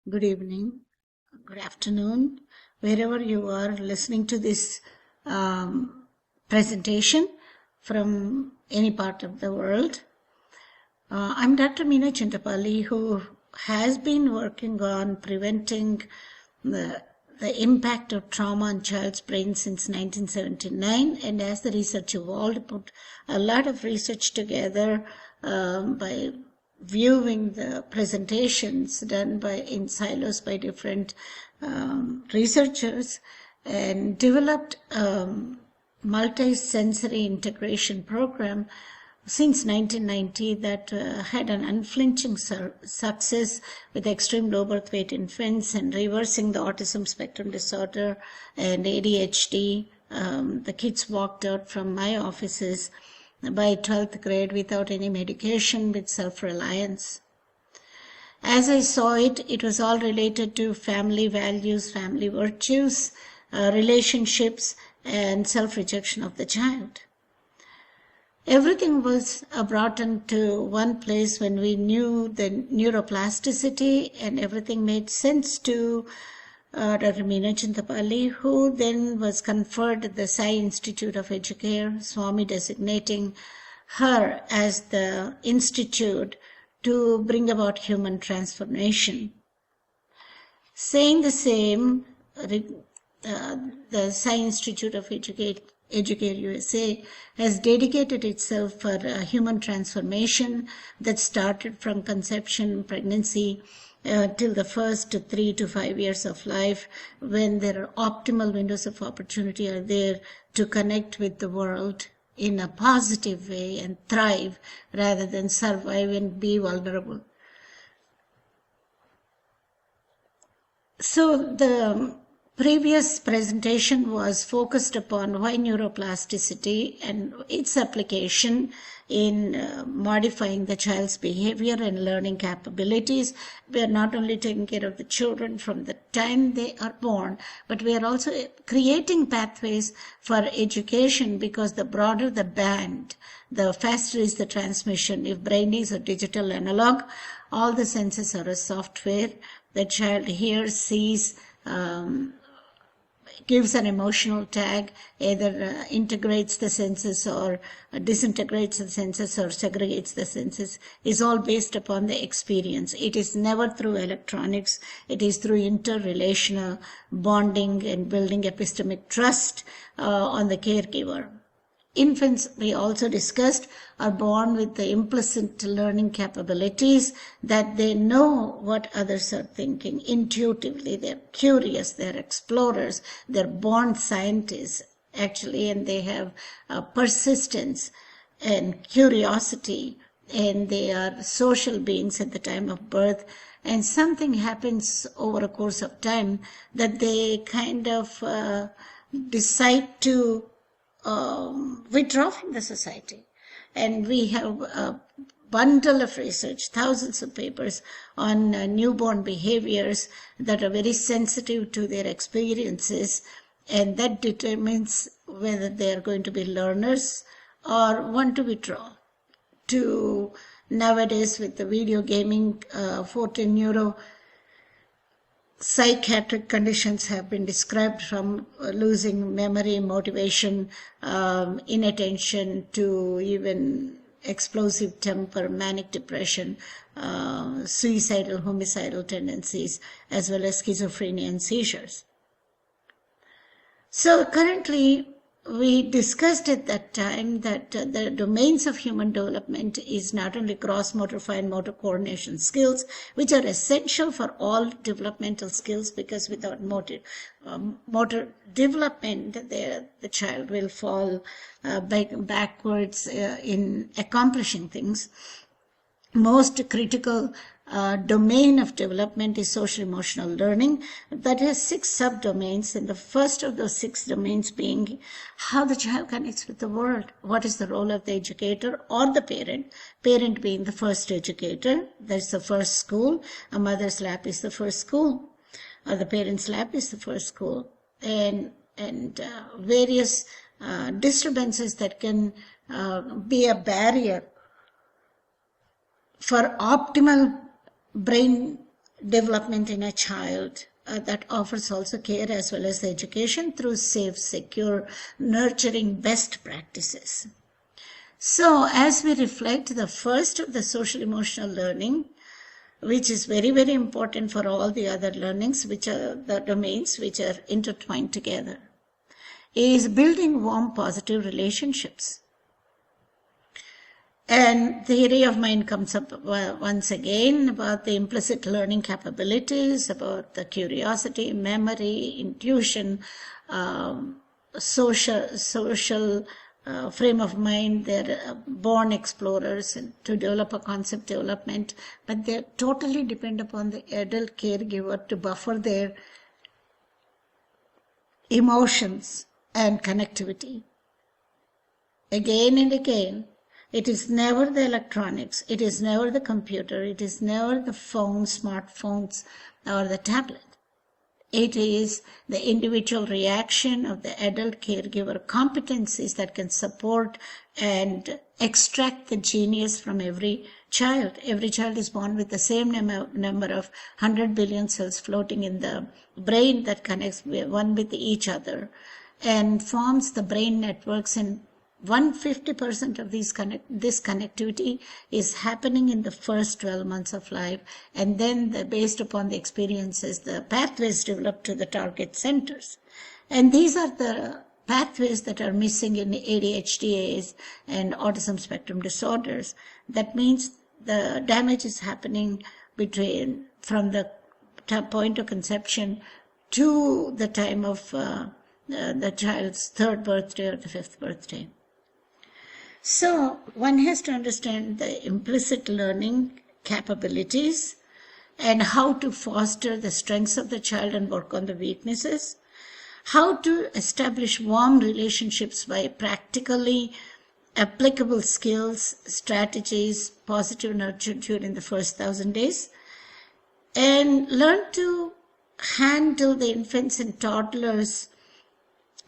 Good evening, good afternoon, wherever you are listening to this presentation from any part of the world. I'm Dr. Meena Chintapalli, who has been working on preventing the impact of trauma on child's brain since 1979, and as the research evolved, put a lot of research together by viewing the presentations done in silos by different researchers, and developed a multi-sensory integration program since 1990 that had an unflinching success with extreme low birth weight infants and reversing the autism spectrum disorder and ADHD. The kids walked out from my offices by 12th grade without any medication, with self-reliance. As I saw it, it was all related to family values, family virtues, relationships, and self-rejection of the child. Everything was brought into one place when we knew the neuroplasticity, and everything made sense to Dr. Meena Chintapalli, who then was conferred the SSIE Institute of Educare, Swami designating her as the institute to bring about human transformation. Saying the same, the SSIE Institute of Educare-USA has dedicated itself for human transformation that started from conception, pregnancy, till the first 3 to 5 years of life, when there are optimal windows of opportunity are there to connect with the world in a positive way and thrive rather than survive and be vulnerable. So the previous presentation was focused upon why neuroplasticity and its application in modifying the child's behavior and learning capabilities. We are not only taking care of the children from the time they are born, but we are also creating pathways for education, because the broader the band, the faster is the transmission. If brain is a digital analog, all the senses are a software. The child hears, sees, gives an emotional tag, either integrates the senses or disintegrates the senses or segregates the senses, is all based upon the experience. It is never through electronics. It is through interrelational bonding and building epistemic trust on the caregiver. Infants, we also discussed, are born with the implicit learning capabilities that they know what others are thinking intuitively. They're curious, they're explorers, they're born scientists, actually, and they have persistence and curiosity, and they are social beings at the time of birth. And something happens over a course of time that they kind of decide to withdraw from the society. And we have a bundle of research, thousands of papers on newborn behaviors that are very sensitive to their experiences, and that determines whether they are going to be learners or want to withdraw. To nowadays, with the video gaming, 14 psychiatric conditions have been described, from losing memory, motivation, inattention, to even explosive temper, manic depression, suicidal, homicidal tendencies, as well as schizophrenia and seizures. So currently, we discussed at that time that the domains of human development is not only gross motor, fine motor, coordination skills, which are essential for all developmental skills, because without motor development, the child will fall backwards in accomplishing things. Most critical domain of development is social emotional learning, that has 6 subdomains, and the first of those 6 domains being how the child connects with the world. What is the role of the educator or the parent being the first educator? That's the first school. A mother's lap is the first school, or the parent's lap is the first school, and various disturbances that can be a barrier for optimal brain development in a child that offers also care as well as education through safe, secure, nurturing best practices. So as we reflect, the first of the social emotional learning, which is very, very important for all the other learnings, which are the domains which are intertwined together, is building warm, positive relationships. And theory of mind comes up once again about the implicit learning capabilities, about the curiosity, memory, intuition, social frame of mind. They're born explorers and to develop a concept development, but they totally depend upon the adult caregiver to buffer their emotions and connectivity. Again and again, it is never the electronics, it is never the computer, it is never the phone, smartphones, or the tablet. It is the individual reaction of the adult caregiver competencies that can support and extract the genius from every child. Every child is born with the same number of 100 billion cells floating in the brain that connects one with each other and forms the brain networks, and 150% of this connectivity is happening in the first 12 months of life, and then based upon the experiences, the pathways develop to the target centers. And these are the pathways that are missing in ADHD and autism spectrum disorders. That means the damage is happening from the point of conception to the time of the child's 3rd birthday or the 5th birthday. So one has to understand the implicit learning capabilities and how to foster the strengths of the child and work on the weaknesses, how to establish warm relationships by practically applicable skills, strategies, positive nurture during the first 1,000 days, and learn to handle the infants and toddlers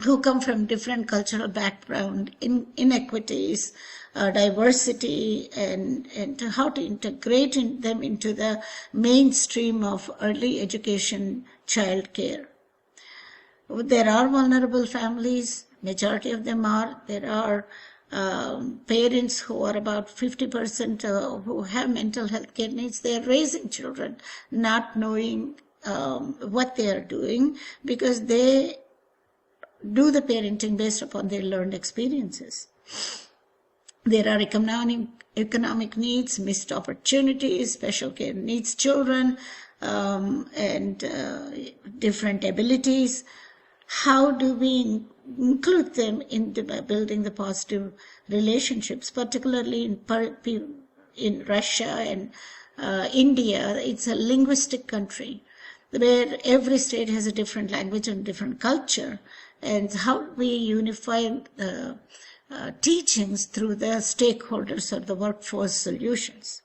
who come from different cultural background, inequities, diversity, and how to integrate them into the mainstream of early education child care. There are vulnerable families, majority of them are. There are parents who are about 50% who have mental health care needs. They are raising children not knowing what they are doing because they do the parenting based upon their learned experiences. There are economic needs, missed opportunities, special care needs children, and different abilities. How do we include them in building the positive relationships, particularly in Russia and India? It's a linguistic country where every state has a different language and different culture. And how we unify the teachings through the stakeholders or the workforce solutions.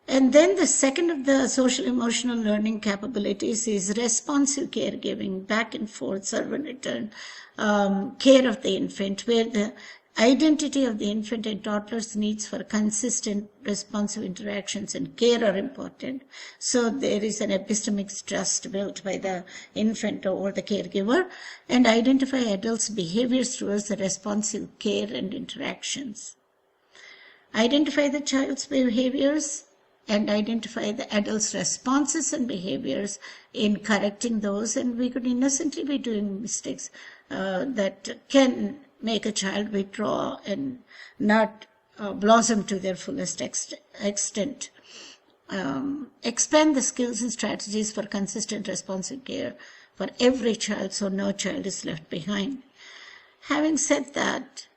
And then the second of the social emotional learning capabilities is responsive caregiving, back and forth, serve and return, care of the infant, where the identity of the infant and toddler's needs for consistent responsive interactions and care are important. So there is an epistemic trust built by the infant over the caregiver, and identify adults' behaviors towards the responsive care and interactions. Identify the child's behaviors and identify the adult's responses and behaviors in correcting those, and we could innocently be doing mistakes that can make a child withdraw and not blossom to their fullest extent. Expand the skills and strategies for consistent responsive care for every child so no child is left behind. Having said that,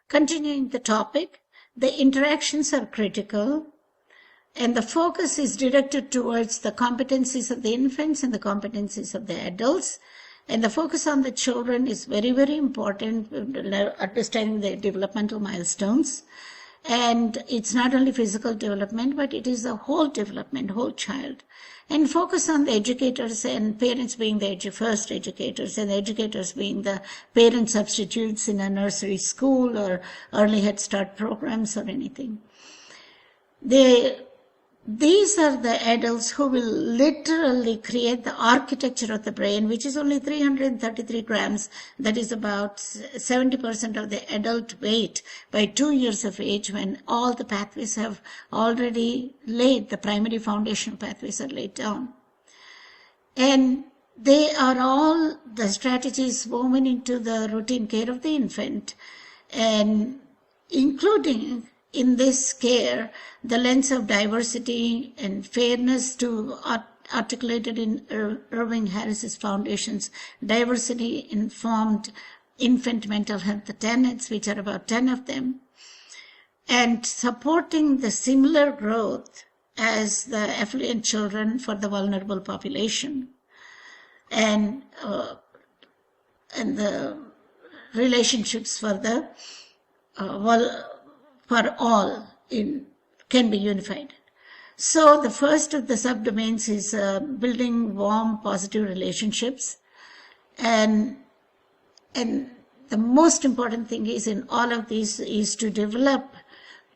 continuing the topic, the interactions are critical, and the focus is directed towards the competencies of the infants and the competencies of the adults. And the focus on the children is very, very important, understanding their developmental milestones. And it's not only physical development, but it is the whole development, whole child. And focus on the educators and parents being the first educators, and the educators being the parent substitutes in a nursery school or early Head Start programs or anything. These are the adults who will literally create the architecture of the brain, which is only 333 grams. That is about 70% of the adult weight by 2 years of age, when all the pathways have already laid, the primary foundational pathways are laid down. And they are all the strategies woven into the routine care of the infant, and including in this care, the lens of diversity and fairness to articulated in Irving Harris's Foundation's diversity-informed infant mental health tenets, which are about 10 of them, and supporting the similar growth as the affluent children for the vulnerable population, and the relationships for the for all can be unified. So the first of the subdomains is building warm, positive relationships. And the most important thing is in all of these is to develop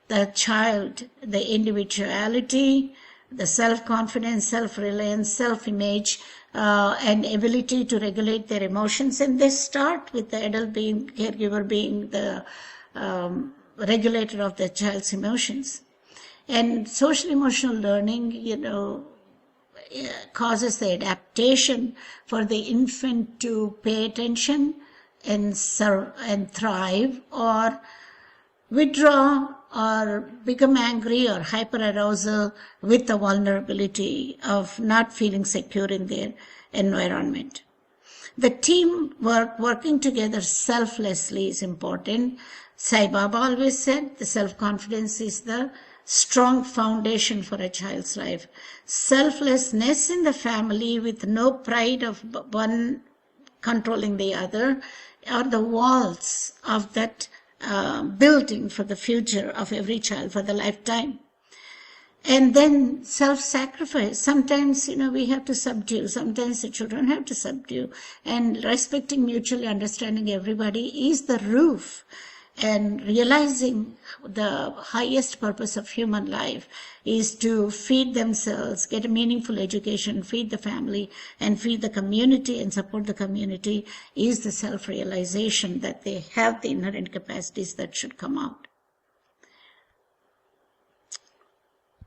the child, the individuality, the self-confidence, self-reliance, self-image, and ability to regulate their emotions. And they start with the adult caregiver being the regulator of the child's emotions. And social emotional learning, causes the adaptation for the infant to pay attention and serve and thrive, or withdraw or become angry or hyperarousal with the vulnerability of not feeling secure in their environment. The teamwork, working together selflessly, is important. Sai Baba always said the self-confidence is the strong foundation for a child's life. Selflessness in the family with no pride of one controlling the other are the walls of that building for the future of every child for the lifetime. And then self-sacrifice. Sometimes, we have to subdue. Sometimes the children have to subdue. And respecting, mutually understanding everybody is the roof. And realizing the highest purpose of human life is to feed themselves, get a meaningful education, feed the family, and feed the community and support the community is the self-realization that they have the inherent capacities that should come out.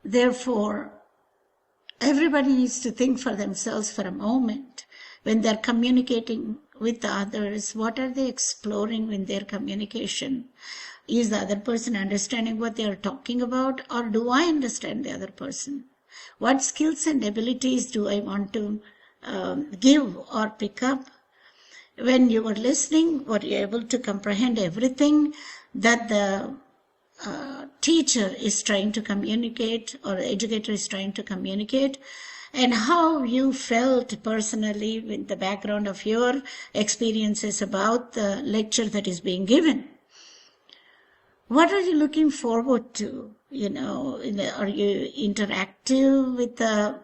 Therefore, everybody needs to think for themselves for a moment when they're communicating with the others. What are they exploring in their communication? Is the other person understanding what they are talking about, or do I understand the other person? What skills and abilities do I want to give or pick up? When you were listening, were you able to comprehend everything that the teacher is trying to communicate or the educator is trying to communicate? And how you felt personally with the background of your experiences about the lecture that is being given? What are you looking forward to? Are you interactive with the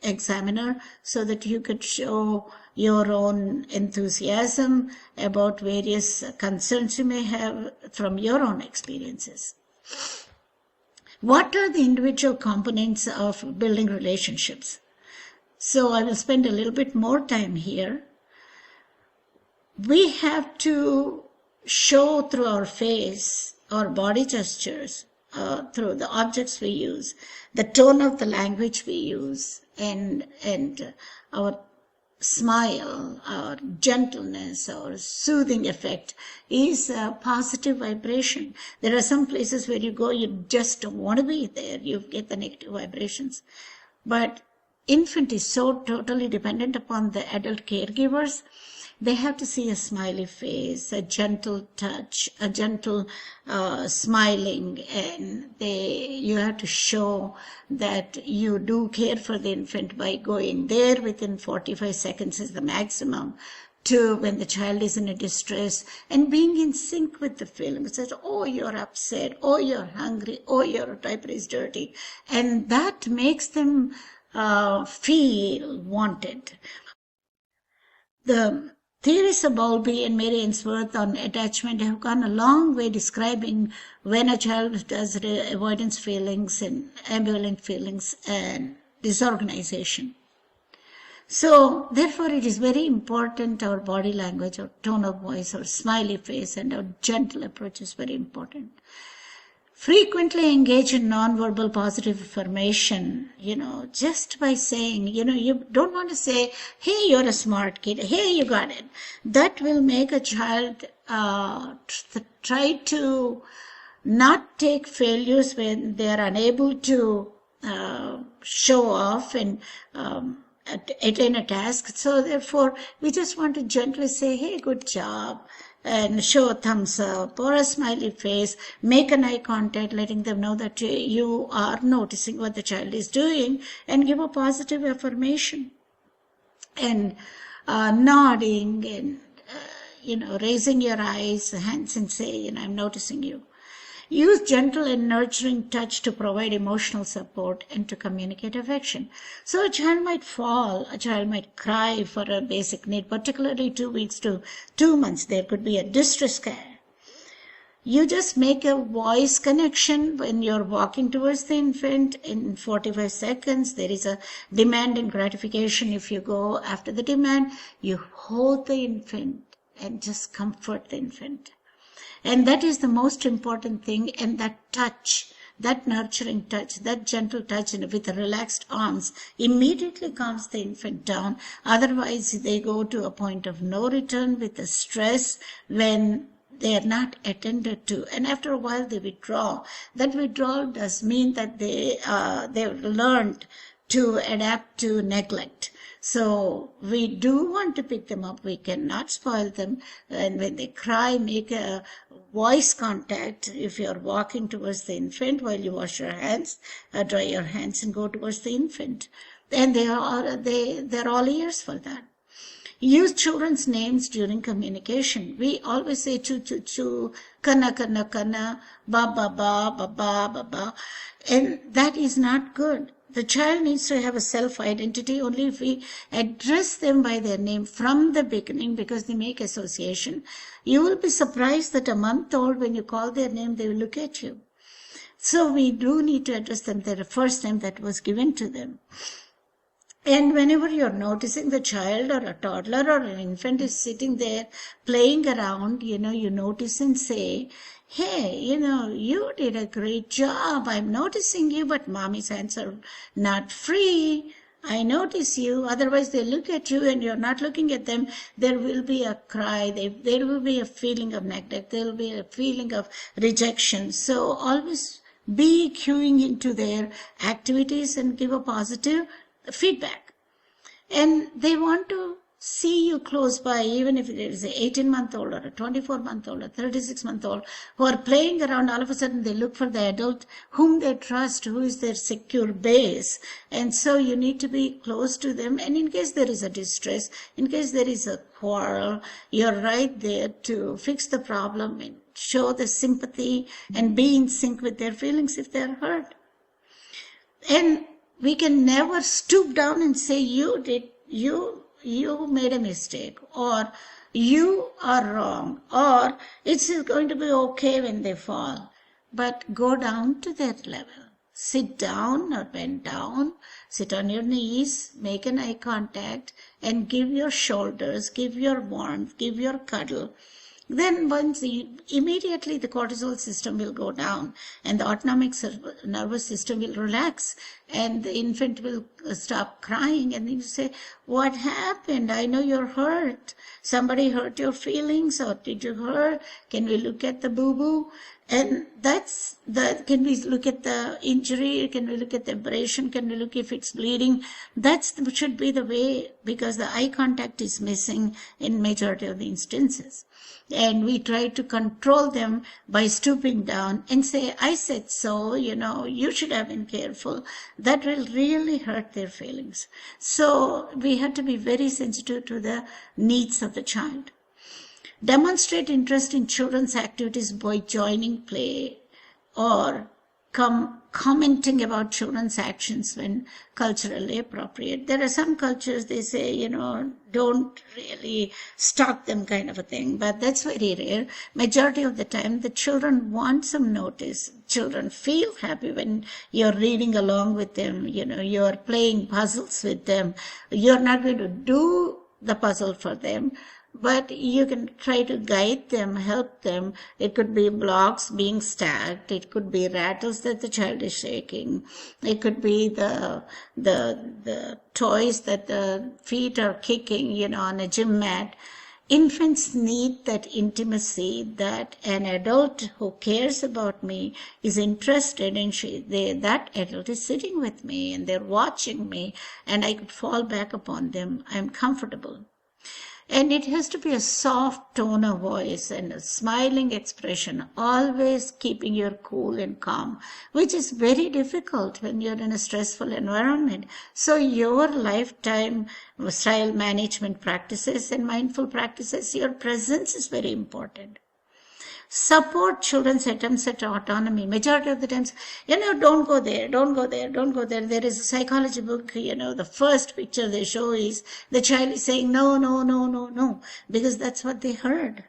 examiner so that you could show your own enthusiasm about various concerns you may have from your own experiences? What are the individual components of building relationships? So I will spend a little bit more time here. We have to show through our face, our body gestures, through the objects we use, the tone of the language we use, and our smile, our gentleness, our soothing effect is a positive vibration. There are some places where you go, you just don't want to be there. You get the negative vibrations. But infant is so totally dependent upon the adult caregivers. They have to see a smiley face, a gentle touch, a gentle smiling, and you have to show that you do care for the infant by going there within 45 seconds is the maximum to when the child is in a distress, and being in sync with the feelings that, oh, you're upset, oh, you're hungry, oh, your diaper is dirty. And that makes them feel wanted. The theories of Bowlby and Mary Ainsworth on attachment have gone a long way describing when a child does avoidance feelings and ambivalent feelings and disorganization. So, therefore, it is very important our body language, our tone of voice, our smiley face, and our gentle approach is very important. Frequently engage in non-verbal positive affirmation, just by saying, you don't want to say, hey, you're a smart kid, hey, you got it. That will make a child try to not take failures when they are unable to show off and attain a task. So therefore, we just want to gently say, hey, good job, and show a thumbs up or a smiley face, make an eye contact, letting them know that you are noticing what the child is doing, and give a positive affirmation. And nodding and, raising your eyes, hands, and say, I'm noticing you. Use gentle and nurturing touch to provide emotional support and to communicate affection. So a child might fall, a child might cry for a basic need, particularly 2 weeks to 2 months. There could be a distress care. You just make a voice connection when you're walking towards the infant. In 45 seconds, there is a demand and gratification. If you go after the demand, you hold the infant and just comfort the infant. And that is the most important thing. And that touch, that nurturing touch, that gentle touch with relaxed arms immediately calms the infant down. Otherwise, they go to a point of no return with the stress when they are not attended to. And after a while, they withdraw. That withdrawal does mean that they've learned to adapt to neglect. So we do want to pick them up. We cannot spoil them. And when they cry, make a voice contact. If you're walking towards the infant while you wash your hands, dry your hands and go towards the infant. And they're all ears for that. Use children's names during communication. We always say choo, choo, choo, kana, kana, kana, ba, ba, ba, ba, ba, ba, ba. And that is not good. The child needs to have a self-identity only if we address them by their name from the beginning, because they make association. You will be surprised that a month old, when you call their name, they will look at you. So we do need to address them their first name that was given to them. And whenever you're noticing the child or a toddler or an infant is sitting there playing around, you notice and say, hey, you did a great job. I'm noticing you, but mommy's hands are not free. I notice you. Otherwise, they look at you and you're not looking at them. There will be a cry. There will be a feeling of neglect. There will be a feeling of rejection. So always be cueing into their activities and give a positive feedback. And they want to see you close by, even if it is an 18-month-old or a 24-month-old or 36-month-old who are playing around. All of a sudden they look for the adult whom they trust, who is their secure base. And so you need to be close to them. And in case there is a distress, in case there is a quarrel, you're right there to fix the problem and show the sympathy and be in sync with their feelings if they're hurt. And we can never stoop down and say, you made a mistake, or you are wrong, or it's going to be okay when they fall. But go down to that level. Sit down or bend down, sit on your knees, make an eye contact, and give your shoulders, give your warmth, give your cuddle. Then immediately the cortisol system will go down and the autonomic nervous system will relax and the infant will stop crying, and then you say, what happened? I know you're hurt. Somebody hurt your feelings, or did you hurt? Can we look at the boo-boo? And can we look at the injury? Can we look at the abrasion? Can we look if it's bleeding? Should be the way, because the eye contact is missing in majority of the instances. And we try to control them by stooping down and say, I said so, you should have been careful. That will really hurt their feelings. So we have to be very sensitive to the needs of the child. Demonstrate interest in children's activities by joining play or commenting about children's actions when culturally appropriate. There are some cultures, they say, don't really stalk them kind of a thing, but that's very rare. Majority of the time, the children want some notice. Children feel happy when you're reading along with them, you're playing puzzles with them. You're not going to do the puzzle for them, but you can try to guide them, help them. It could be blocks being stacked. It could be rattles that the child is shaking. It could be the toys that the feet are kicking, on a gym mat. Infants need that intimacy, that an adult who cares about me is interested in that adult is sitting with me and they're watching me and I could fall back upon them. I'm comfortable. And it has to be a soft tone of voice and a smiling expression, always keeping your cool and calm, which is very difficult when you're in a stressful environment. So your lifetime style management practices and mindful practices, your presence is very important. Support children's attempts at autonomy. Majority of the times, don't go there, don't go there, don't go there. There is a psychology book, the first picture they show is the child is saying no, no, no, no, no, because that's what they heard.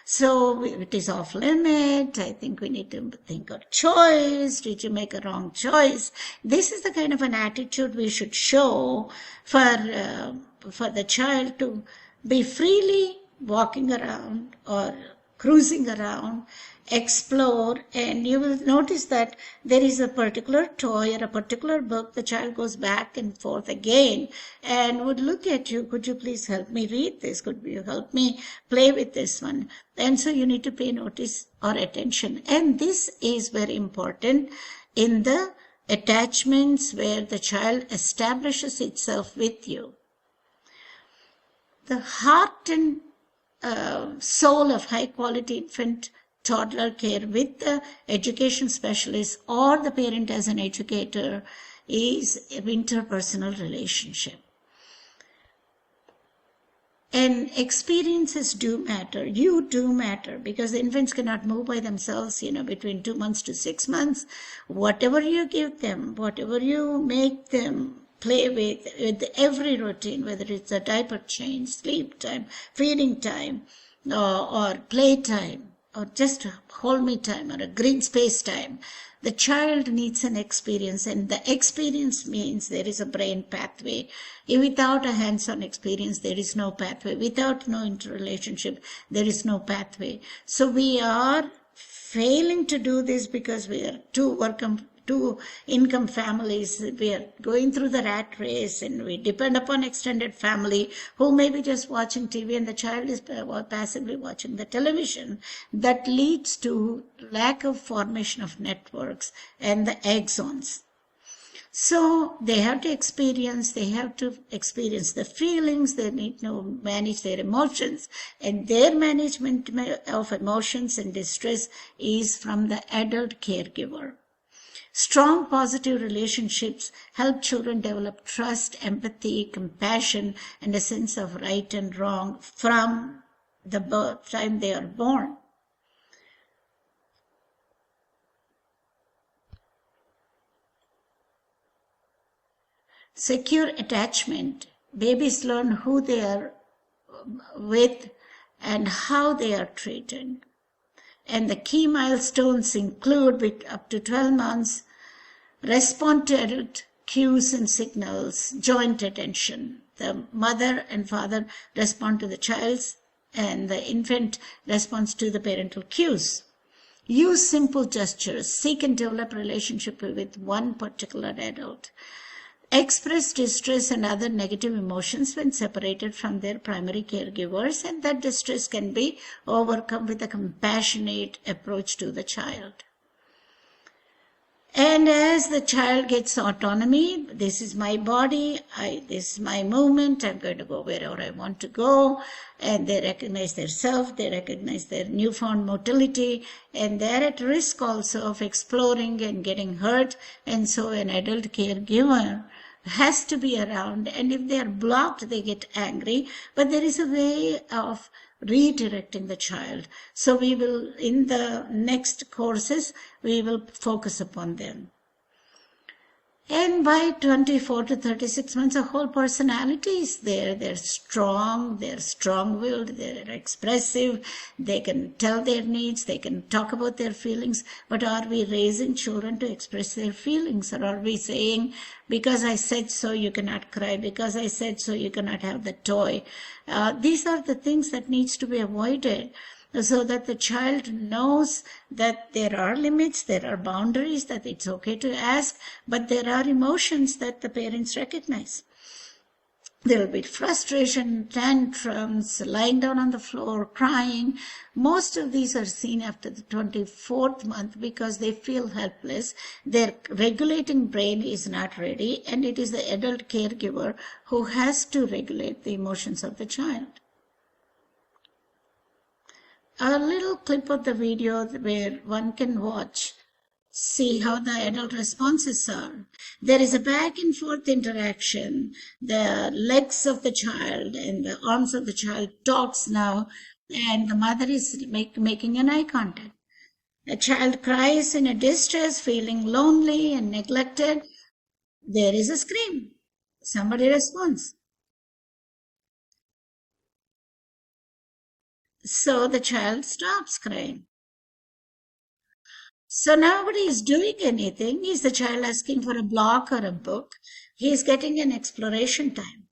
So it is off limit. I think we need to think of choice. Did you make a wrong choice? This is the kind of an attitude we should show for the child to be freely walking around or cruising around, explore, and you will notice that there is a particular toy or a particular book. The child goes back and forth again and would look at you. Could you please help me read this? Could you help me play with this one? And so you need to pay notice or attention. And this is very important in the attachments where the child establishes itself with you. The heart and soul of high-quality infant toddler care with the education specialist or the parent as an educator is an interpersonal relationship. And experiences do matter. You do matter because the infants cannot move by themselves, between 2 months to 6 months. Whatever you give them, whatever you make them play with every routine, whether it's a diaper change, sleep time, feeding time, or play time, or just hold me time, or a green space time. The child needs an experience, and the experience means there is a brain pathway. Without a hands-on experience, there is no pathway. Without no interrelationship, there is no pathway. So we are failing to do this because we are two income families. We are going through the rat race and we depend upon extended family who may be just watching TV and the child is passively watching the television. That leads to lack of formation of networks and the axons. So they have to experience the feelings, they need to manage their emotions, and their management of emotions and distress is from the adult caregiver. Strong positive relationships help children develop trust, empathy, compassion, and a sense of right and wrong from the time they are born. Secure attachment. Babies learn who they are with and how they are treated. And the key milestones include, with up to 12 months, respond to adult cues and signals, joint attention. The mother and father respond to the child's, and the infant responds to the parental cues. Use simple gestures. Seek and develop relationship with one particular adult. express distress and other negative emotions when separated from their primary caregivers, and that distress can be overcome with a compassionate approach to the child. And as the child gets autonomy, this is my body, this is my movement, I'm going to go wherever I want to go, and they recognize their self, they recognize their newfound motility, and they're at risk also of exploring and getting hurt, and so an adult caregiver has to be around, and if they are blocked, they get angry, but there is a way of redirecting the child. So we will, in the next courses, we will focus upon them. And by 24 to 36 months, a whole personality is there. They're strong, they're strong-willed, they're expressive, they can tell their needs, they can talk about their feelings. But are we raising children to express their feelings? Or are we saying, because I said so, you cannot cry, because I said so, you cannot have the toy? These are the things that needs to be avoided, so that the child knows that there are limits, there are boundaries, that it's okay to ask, but there are emotions that the parents recognize. There will be frustration, tantrums, lying down on the floor, crying. Most of these are seen after the 24th month because they feel helpless. Their regulating brain is not ready, and it is the adult caregiver who has to regulate the emotions of the child. A little clip of the video where one can watch, see how the adult responses are. There is a back and forth interaction. The legs of the child and the arms of the child talks now, and the mother is making an eye contact. A child cries in a distress, feeling lonely and neglected. There is a scream. Somebody responds. So the child stops crying. So nobody is doing anything. Is the child asking for a block or a book? He is getting an exploration time.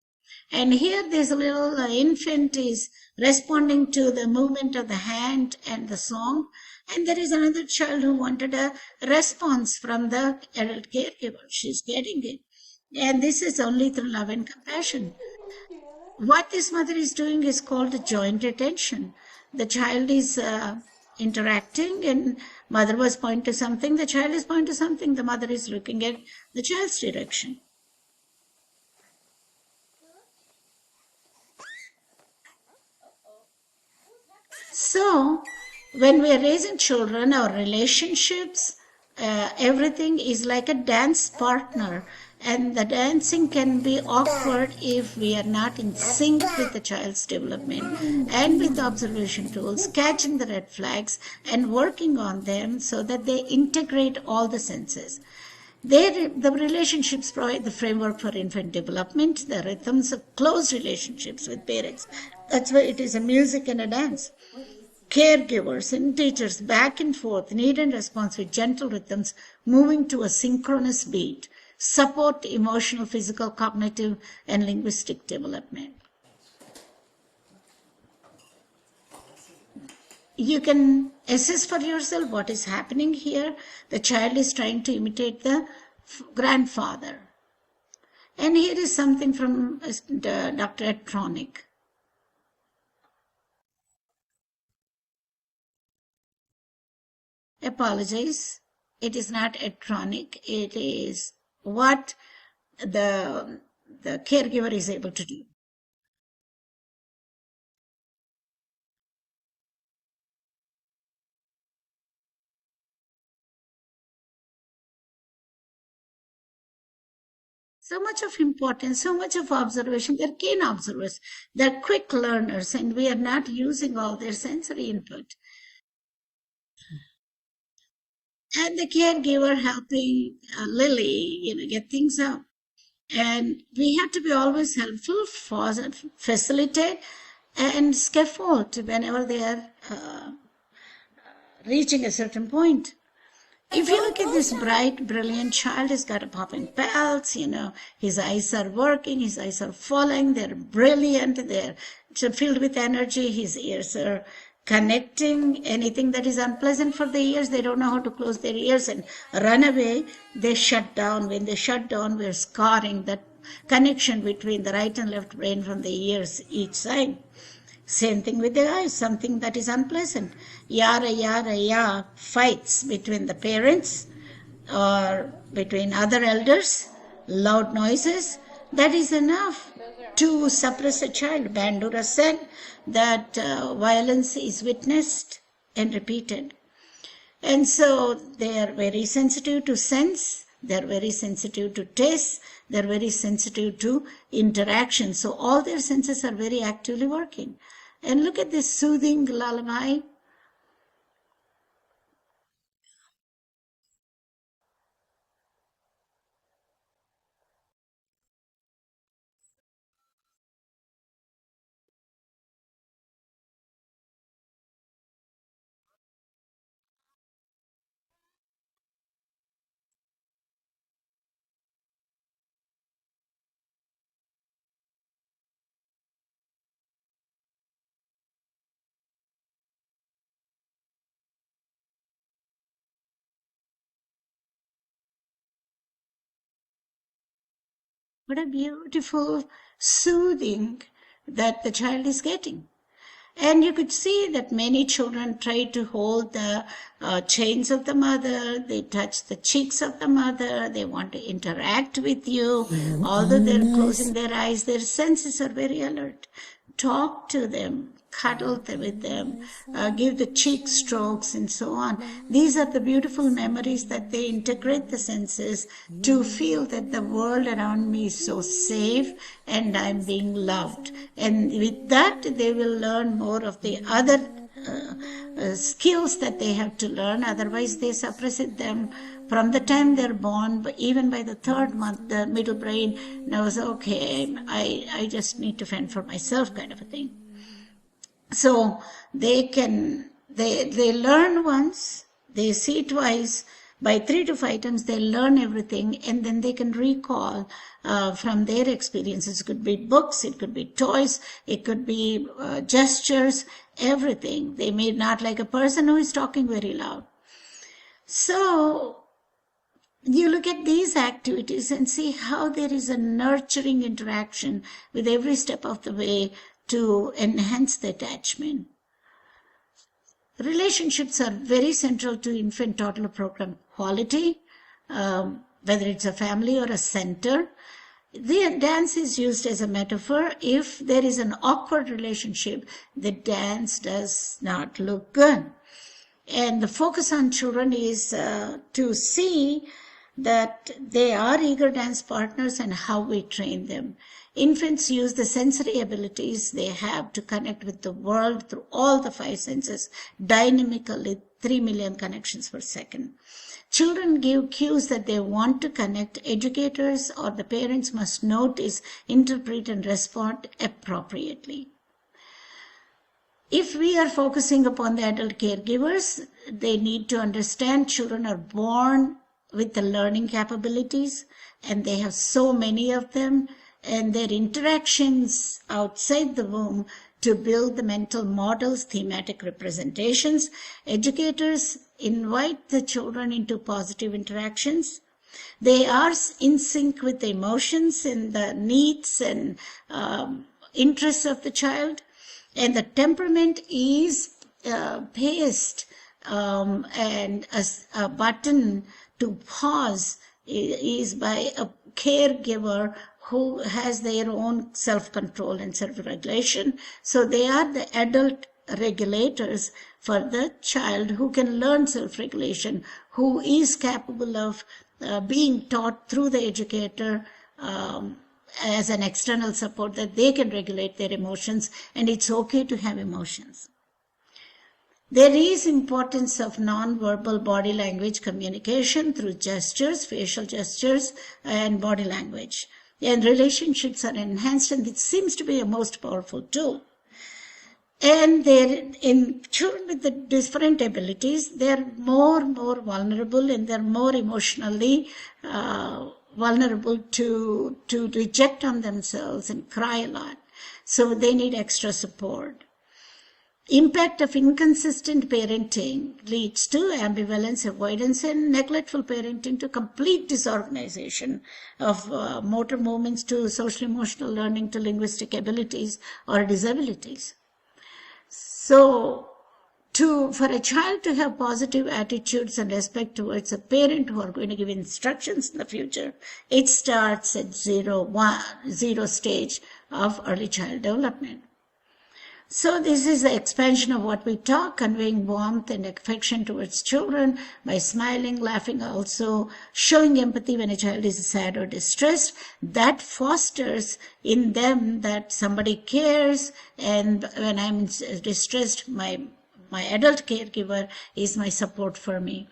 And here this little infant is responding to the movement of the hand and the song. And there is another child who wanted a response from the adult caregiver. She's getting it. And this is only through love and compassion. What this mother is doing is called joint attention. The child is interacting, and mother was pointing to something, the child is pointing to something, the mother is looking at the child's direction. So, when we are raising children, our relationships, everything is like a dance partner. And the dancing can be awkward if we are not in sync with the child's development and with observation tools, catching the red flags and working on them so that they integrate all the senses. The relationships provide the framework for infant development, the rhythms of close relationships with parents. That's why it is a music and a dance. Caregivers and teachers back and forth, need and response with gentle rhythms, moving to a synchronous beat. Support emotional, physical, cognitive, and linguistic development. You can assess for yourself what is happening here. The child is trying to imitate the grandfather. And here is something from Dr. Electronic. Apologize. It is not electronic. It is what the caregiver is able to do. So much of importance, so much of observation. They're keen observers. They're quick learners, and we are not using all their sensory input. And the caregiver helping Lily, get things up. And we have to be always helpful, facilitate, and scaffold whenever they are reaching a certain point. If you look at this bright, brilliant child, he's got a popping pulse, his eyes are working, his eyes are falling, they're brilliant, they're filled with energy, his ears are connecting anything that is unpleasant for the ears. They don't know how to close their ears and run away. They shut down. When they shut down, we're scarring that connection between the right and left brain from the ears each side. Same thing with the eyes, something that is unpleasant. Yara, yara, ya, fights between the parents or between other elders, loud noises, that is enough to suppress a child. Bandura said that violence is witnessed and repeated. And so they are very sensitive to sense, they are very sensitive to taste, they are very sensitive to interaction. So all their senses are very actively working. And look at this soothing lullaby. What a beautiful soothing that the child is getting. And you could see that many children try to hold the chains of the mother, they touch the cheeks of the mother, they want to interact with you. Although they're closing their eyes, their senses are very alert. Talk to them, cuddle with them, give the cheek strokes and so on. These are the beautiful memories that they integrate the senses to feel that the world around me is so safe and I'm being loved. And with that, they will learn more of the other skills that they have to learn. Otherwise, they suppress them from the time they're born. But even by the third month, the middle brain knows, okay, I just need to fend for myself, kind of a thing. So they learn once, they see twice, by 3 to 5 times they learn everything, and then they can recall from their experiences. It could be books, it could be toys, it could be gestures, everything. They may not like a person who is talking very loud. So you look at these activities and see how there is a nurturing interaction with every step of the way to enhance the attachment. Relationships are very central to infant-toddler program quality, whether it's a family or a center. The dance is used as a metaphor. If there is an awkward relationship, the dance does not look good. And the focus on children is to see that they are eager dance partners and how we train them. Infants use the sensory abilities they have to connect with the world through all the 5 senses dynamically, 3 million connections per second. Children give cues that they want to connect. Educators or the parents must notice, interpret, and respond appropriately. If we are focusing upon the adult caregivers, they need to understand children are born with the learning capabilities, and they have so many of them, and their interactions outside the womb to build the mental models, thematic representations. Educators invite the children into positive interactions. They are in sync with the emotions and the needs and interests of the child. And the temperament is paced, and a button to pause is by a caregiver who has their own self-control and self-regulation. So they are the adult regulators for the child who can learn self-regulation, who is capable of being taught through the educator as an external support that they can regulate their emotions, and it's okay to have emotions. There is importance of non-verbal body language communication through gestures, facial gestures, and body language. And relationships are enhanced, and it seems to be a most powerful tool. And in children with the different abilities, they're more vulnerable, and they're more emotionally vulnerable to reject on themselves and cry a lot. So they need extra support. Impact of inconsistent parenting leads to ambivalence, avoidance, and neglectful parenting to complete disorganization of motor movements to social-emotional learning to linguistic abilities or disabilities. So, for a child to have positive attitudes and respect towards a parent who are going to give instructions in the future, it starts at zero stage of early child development. So this is the expansion of what we talk, conveying warmth and affection towards children by smiling, laughing, also showing empathy when a child is sad or distressed. That fosters in them that somebody cares, and when I'm distressed, my adult caregiver is my support for me.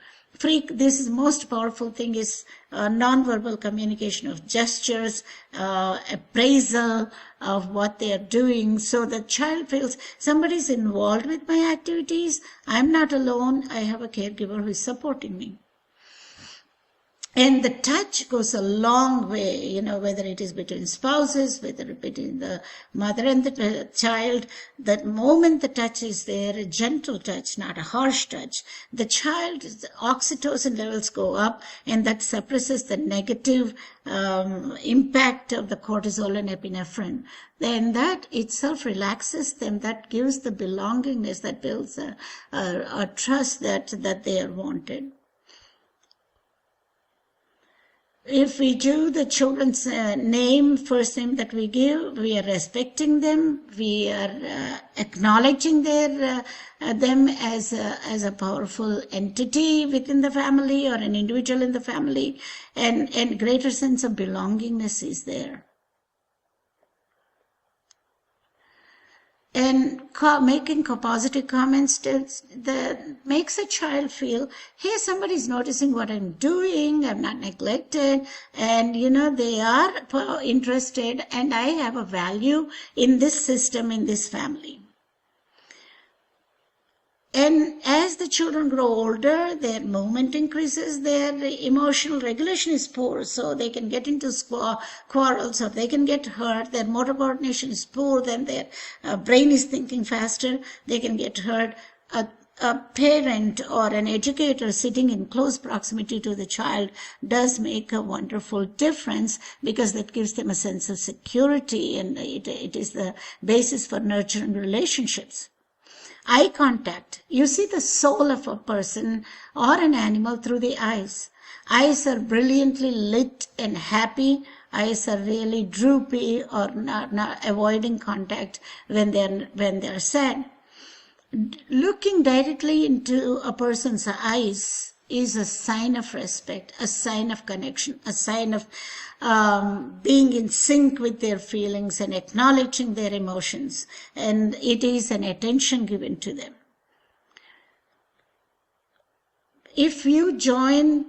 This is most powerful thing is non-verbal communication of gestures, appraisal of what they are doing, so the child feels somebody is involved with my activities. I'm not alone. I have a caregiver who is supporting me. And the touch goes a long way, whether it is between spouses, whether between the mother and the child. The moment the touch is there, a gentle touch, not a harsh touch, the child's oxytocin levels go up, and that suppresses the negative impact of the cortisol and epinephrine. Then that itself relaxes them, that gives the belongingness, that builds a trust that they are wanted. If we do the children's first name that we give, we are respecting them, we are acknowledging them as a powerful entity within the family or an individual in the family, and greater sense of belongingness is there. And making positive comments that makes a child feel, hey, somebody's noticing what I'm doing, I'm not neglected, and they are interested, and I have a value in this system, in this family. And as the children grow older, their movement increases, their emotional regulation is poor, so they can get into quarrels, or they can get hurt. Their motor coordination is poor, then their brain is thinking faster, they can get hurt. A parent or an educator sitting in close proximity to the child does make a wonderful difference, because that gives them a sense of security, and it is the basis for nurturing relationships. Eye contact. You see the soul of a person or an animal through the eyes. Eyes are brilliantly lit and happy. Eyes are really droopy or not avoiding contact when they're sad. Looking directly into a person's eyes is a sign of respect, a sign of connection, a sign of being in sync with their feelings and acknowledging their emotions, and it is an attention given to them. If you join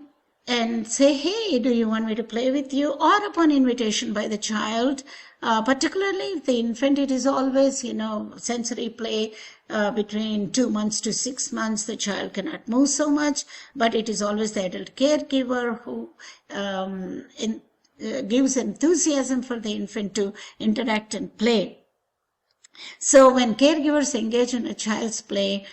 and say, hey, do you want me to play with you, or upon invitation by the child, particularly if the infant, it is always, sensory play between 2 months to 6 months, the child cannot move so much, but it is always the adult caregiver who gives enthusiasm for the infant to interact and play. So when caregivers engage in a child's play,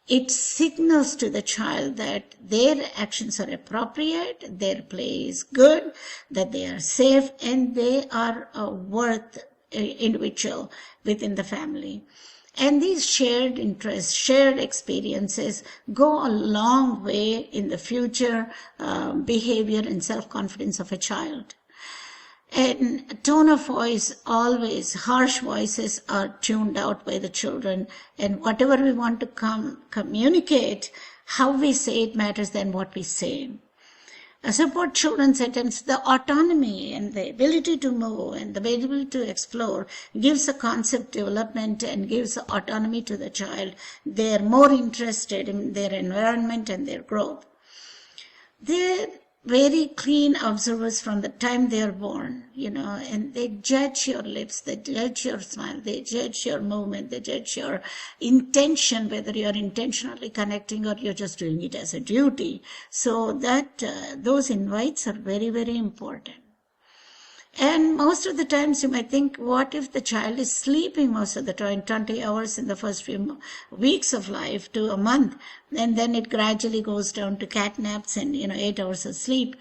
it signals to the child that their actions are appropriate, their play is good, that they are safe, and they are a worth individual within the family. And these shared interests, shared experiences go a long way in the future behavior and self-confidence of a child. And tone of voice, always harsh voices are tuned out by the children, and whatever we want to communicate, how we say it matters than what we say. Support children's attempts, the autonomy and the ability to move and the ability to explore gives a concept development and gives autonomy to the child. They are more interested in their environment and their growth. They're very clean observers from the time they are born, and they judge your lips, they judge your smile, they judge your movement, they judge your intention, whether you're intentionally connecting or you're just doing it as a duty. So that those invites are very, very important. And most of the times you might think, what if the child is sleeping most of the time, 20 hours in the first few weeks of life to a month, and then it gradually goes down to cat naps and 8 hours of sleep.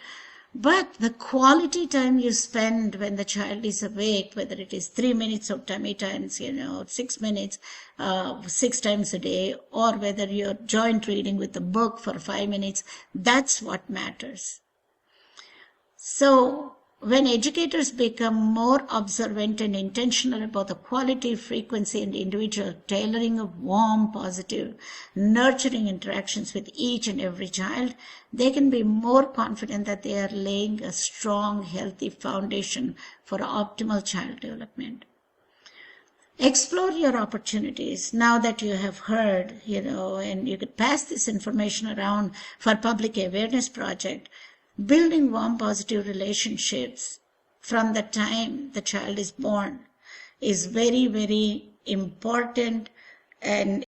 But the quality time you spend when the child is awake, whether it is 3 minutes of tummy times, 6 minutes, 6 times a day, or whether you're joint reading with a book for 5 minutes, that's what matters. So when educators become more observant and intentional about the quality, frequency, and individual tailoring of warm, positive, nurturing interactions with each and every child, they can be more confident that they are laying a strong, healthy foundation for optimal child development. Explore your opportunities now that you have heard, and you could pass this information around for public awareness project. Building warm, positive relationships from the time the child is born is very, very important, and